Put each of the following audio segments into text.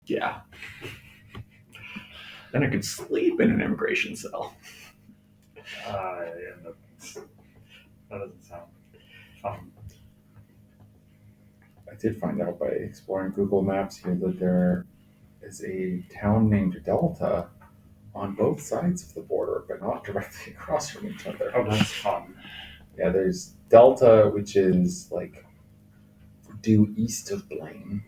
Yeah. Then I could sleep in an immigration cell. Yeah, that doesn't sound fun. I did find out by exploring Google Maps here that there is a town named Delta on both sides of the border, but not directly across from each other. Oh, that's fun. Yeah, there's Delta, which is like due east of Blaine,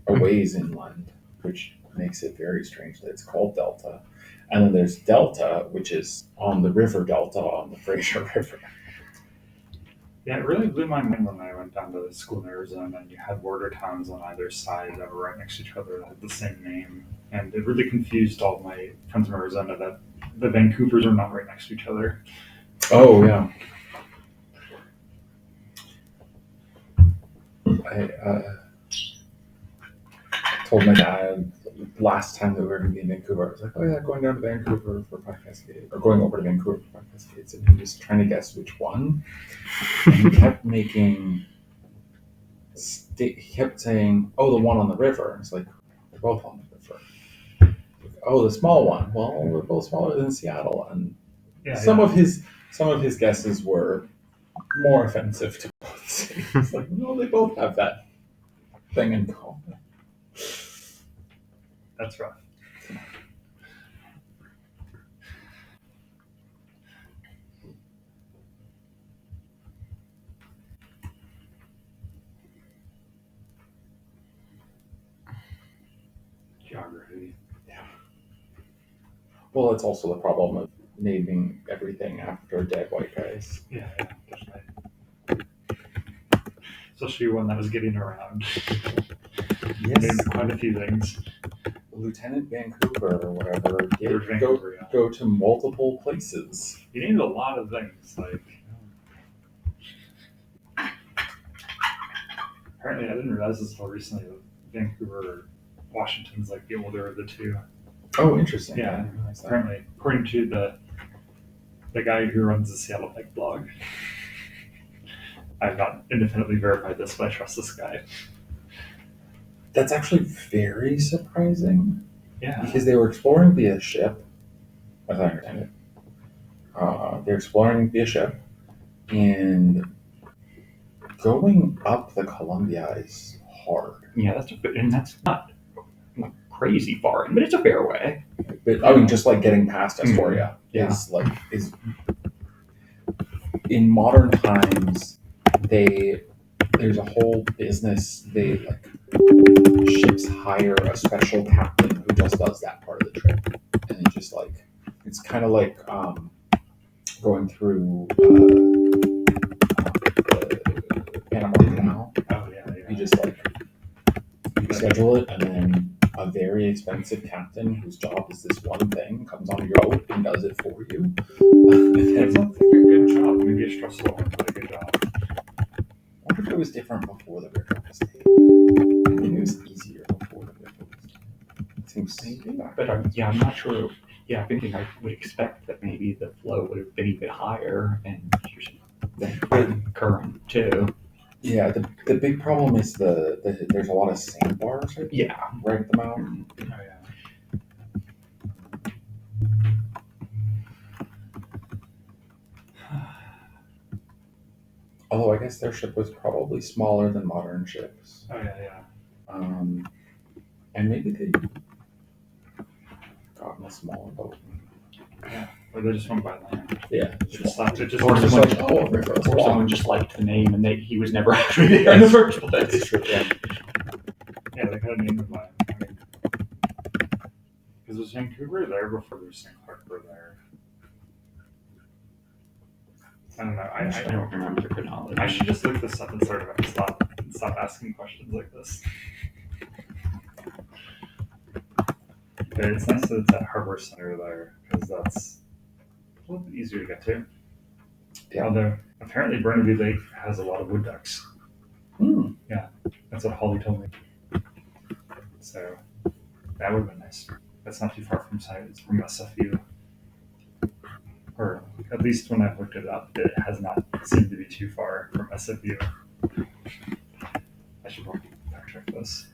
a ways inland, which makes it very strange that it's called Delta. And then there's Delta, which is on the river Delta on the Fraser River. Yeah, it really blew my mind when I went down to school in Arizona and you had border towns on either side that were right next to each other that had the same name. And it really confused all my friends from Arizona that the Vancouvers are not right next to each other. Oh, yeah. I told my dad last time that we were going to be in Vancouver, I was like, oh yeah, going down to Vancouver for Pie Cascade, or going over to Vancouver for Pie Cascades, and he was trying to guess which one. And he kept he kept saying, oh, the one on the river. It's like, they're both on the river. Oh, the small one. Well, they're both smaller than Seattle. And some of his guesses were more offensive to both cities. It's like, no, they both have that thing in common. That's rough. Geography. Yeah. Well, it's also the problem of naming everything after dead white guys. Yeah, definitely. Especially one that was getting around. Yes. Named quite a few things. Lieutenant Vancouver or whatever. Vancouver, go to multiple places. He named a lot of things. Apparently, I didn't realize this until recently. Vancouver, Washington's like the older of the two. Oh, interesting. Yeah. Apparently, according to the guy who runs the Seattle Tech blog. I've not independently verified this, but I trust this guy. That's actually very surprising. Yeah. Because they were exploring via ship, as I understand it. They're exploring via ship, and going up the Columbia is hard. Yeah, that's not crazy far, but it's a fair way. But I mean, just like getting past Astoria is in modern times. There's a whole business. Ships hire a special captain who just does that part of the trip, and it's kind of like going through the Panama Canal. Oh yeah. You just you schedule it, and then a very expensive captain whose job is this one thing comes on your boat and does it for you. That sounds like a good job. Maybe a stressful one, but a good job. I wonder if it was different before the river was named. I think it was easier before the river was named. It seems maybe. But I'm not sure. Yeah, I'm thinking I would expect that maybe the flow would have been even higher and the current too. Yeah, the big problem is there's a lot of sandbars right at the mouth. Oh yeah. Although I guess their ship was probably smaller than modern ships. Oh yeah. And maybe they got in a smaller boat. Yeah. Or they just went by land. Yeah. Or someone just liked the name and he was never actually there in the first place. That's true. Yeah. Yeah, they kind of named it by. Because was Vancouver there before there was St. Harper there? I don't know. I don't remember the chronology. I should just look this up and stop asking questions like this. But it's nice that it's at Harbor Center there, because that's a little bit easier to get to. Yeah. Although apparently Burnaby Lake has a lot of wood ducks. Yeah, that's what Holly told me. So that would have been nice. That's not too far from SFU. Or at least when I've looked it up, it has not seemed to be too far from SFU. I should probably fact check this.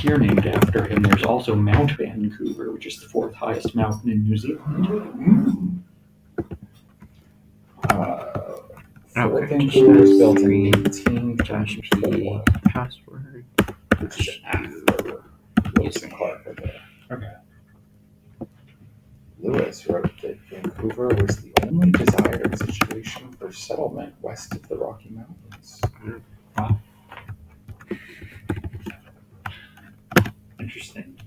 here named after him. There's also Mount Vancouver, which is the 4th highest mountain in New Zealand. Fort Vancouver was built in Josh 1824. P. Password. Which is after Lewis and Clark are there. Okay. Lewis wrote that Vancouver was the only desired situation for settlement west of the Rocky Mountains. Wow. Interesting.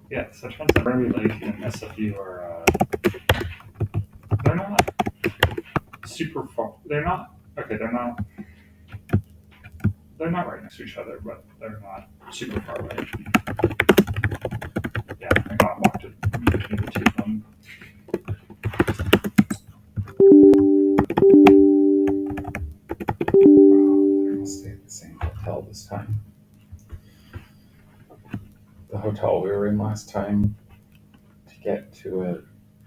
Yeah, such ones that Burnaby Lake and SFU are, they're not super far. They're not, okay, they're not right next to each other, but they're not super far away. Yeah, I got walked it between the two of them. We're going to stay at the same hotel this time. The hotel we were in last time, to get to it,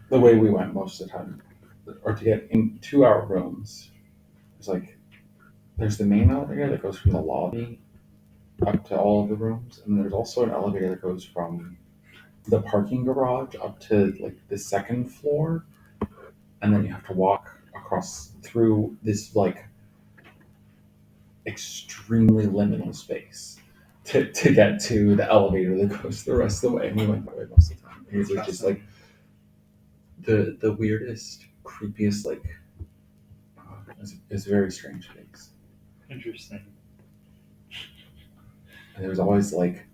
the way we went most of the time, or to get into our rooms, there's the main elevator that goes from the lobby up to all of the rooms, and there's also an elevator that goes from the parking garage up to like the 2nd floor, and then you have to walk across through this like extremely liminal space to get to the elevator that goes the rest of the way. And we went that way most of the time. It was just like the weirdest, creepiest, like it's a very strange place. Interesting. And there was always like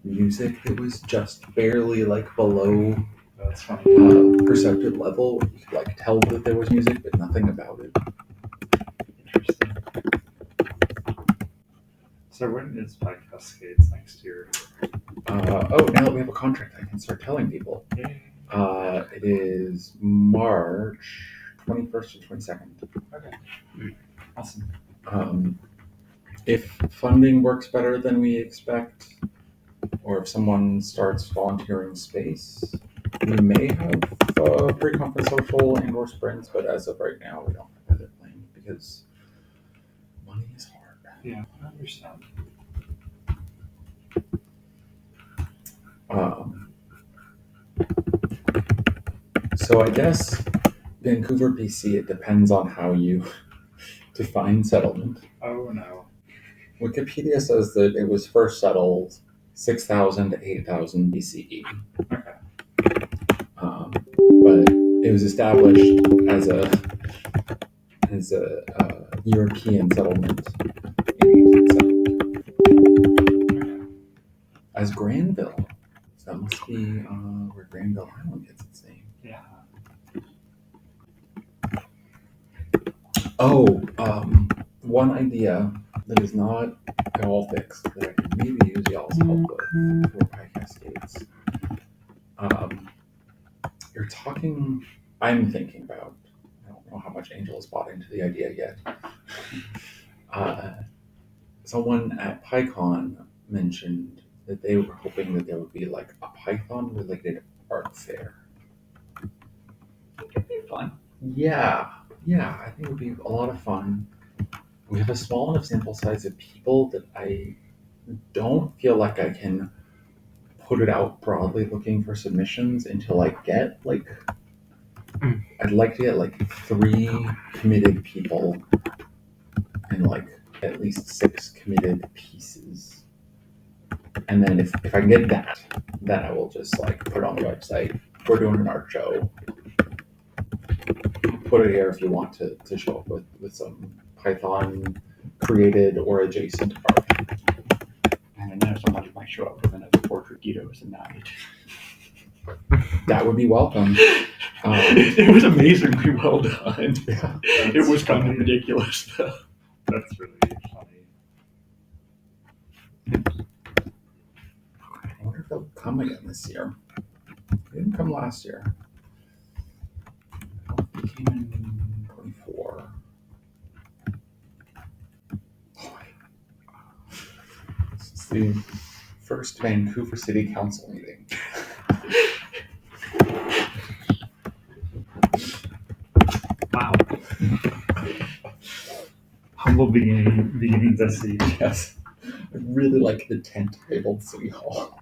music that was just barely like below That's funny. perceptive level. You could like tell that there was music, but nothing about it. Interesting. So when is Pike Cascades next year? Now that we have a contract, I can start telling people. Yay. It is March 21st to 22nd. Okay. Awesome. If funding works better than we expect, or if someone starts volunteering space, we may have a pre-conference social and/or sprints, but as of right now, we don't have other plans because money is hard. Yeah, I understand. So I guess Vancouver, BC, it depends on how you define settlement. Oh no. Wikipedia says that it was first settled 6,000 to 8,000 BCE. Okay. But it was established as a European settlement in 1870 as Granville. So that must be where Granville Island gets its name. Yeah. Oh, one idea that is not at all fixed that I could maybe use y'all's help with for Pike Cascades. I'm thinking about, I don't know how much Angel has bought into the idea yet. Someone at PyCon mentioned that they were hoping that there would be like a Python related art fair. It'd be fun. Yeah, I think it would be a lot of fun. We have a small enough sample size of people that I don't feel like I can put it out broadly looking for submissions until I get like, I'd like to get like 3 committed people and like at least 6 committed pieces. And then if I can get that, then I will just like put it on the website. We're doing an art show. Put it here if you want to show up with some Python created or adjacent art. And then somebody might show up with another portrait Guido's and that. That would be welcome. It was amazingly well done. Yeah, It was kind of ridiculous though. That's really funny. I wonder if they'll come again this year. They didn't come last year. They came in 24. This is the first Vancouver City Council meeting. Wow. How humble beginnings, I see. Yes. I really like the tent labeled City Hall.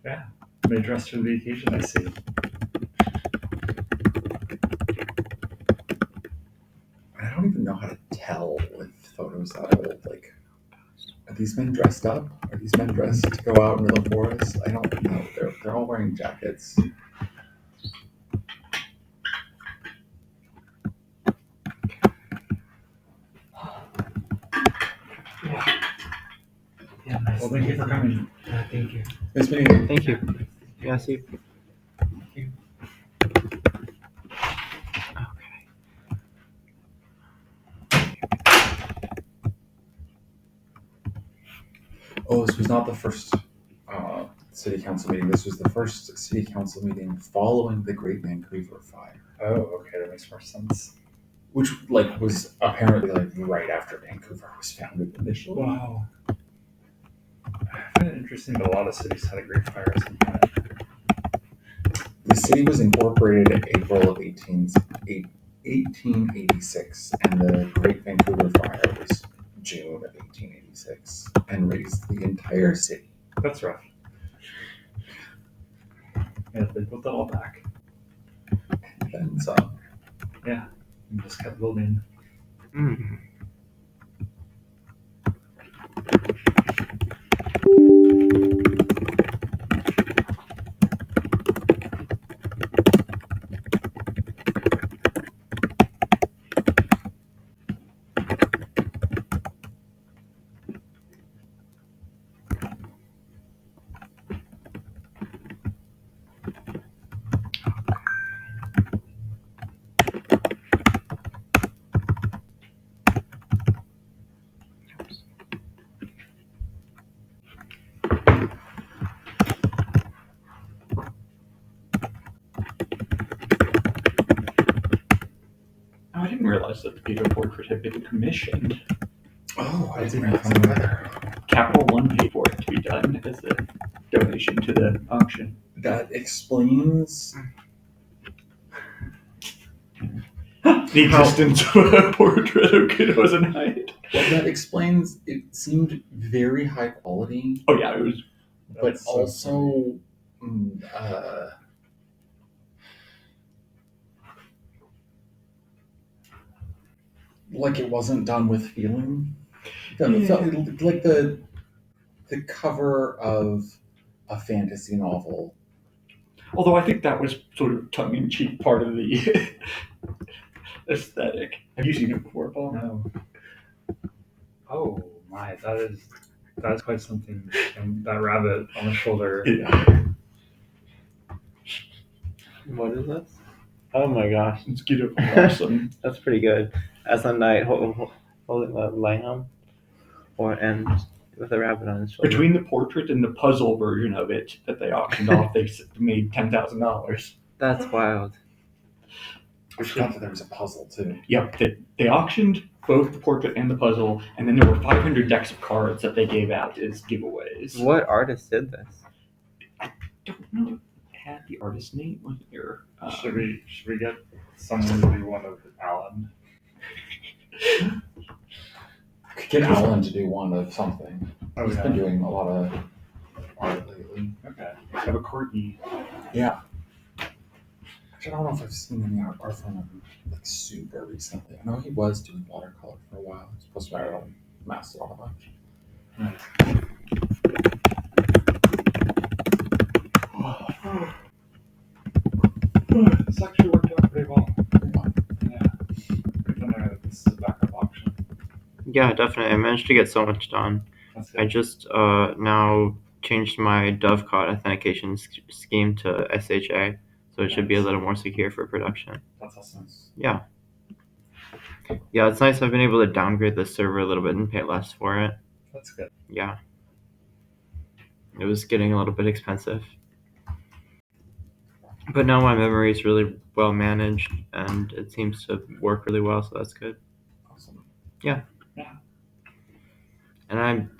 They dressed for the occasion, I see. I don't even know how to tell with photos that old. Like, are these men dressed up? Are these men dressed to go out into the forest? I don't know. They're all wearing jackets. Yeah, nice. Well, thank you for coming. Thank you. Nice meeting you. Thank you. Yeah, see. Oh, this was not the first city council meeting. This was the first city council meeting following the Great Vancouver Fire, Oh, okay, that makes more sense. which was apparently right after Vancouver was founded initially. Wow. I find it interesting that a lot of cities had a great fire at some point. The city was incorporated in April of 1886, and the Great Vancouver Fire was June of 1886, and razed the entire city. That's rough. Yeah, they built that all back. And then some. And just kept building. Mm. Oh, I didn't realize that the Peter portrait had been commissioned. Oh, I didn't That's know either. Capital One paid for it to be done as a donation to the auction. That explains The existence of a portrait of kiddos and height. it seemed very high quality, Oh yeah, it was. but That's so also like it wasn't done with feeling. It felt like the cover of a fantasy novel. Although I think that was sort of tongue-in-cheek part of the aesthetic. Have you seen it before, Paul? No. Oh my, that is quite something. And that rabbit on the shoulder. Yeah, What is this? Oh my gosh, it's beautiful, awesome. that's pretty good. As a knight holding a lamb, and with a rabbit on his shoulder. Between the portrait and the puzzle version of it that they auctioned off, they made $10,000. That's wild. I forgot that there was a puzzle too. Yep, they auctioned both the portrait and the puzzle, and then there were 500 decks of cards that they gave out as giveaways. What artist did this? Don't know. It had the artist's name on here. Should we get someone to be one of Alan? Could get Alan to do one of something. Oh He's yeah. been doing a lot of art lately. Okay. I have a Courtney. Yeah. Actually, I don't know if I've seen any art from him like super recently. I know he was doing watercolor for a while. He's supposed to be on Mastodon a bunch. This actually worked out pretty well. Yeah. This is a backup option. Yeah, definitely. I managed to get so much done. That's I good. just now changed my Dovecot authentication scheme to SHA, so it should be a Nice. little more secure for production. That's awesome. Yeah, it's nice. I've been able to downgrade the server a little bit and pay less for it. That's good. Yeah, it was getting a little bit expensive, but now my memory is really well managed and it seems to work really well, so that's good. Awesome. And I'm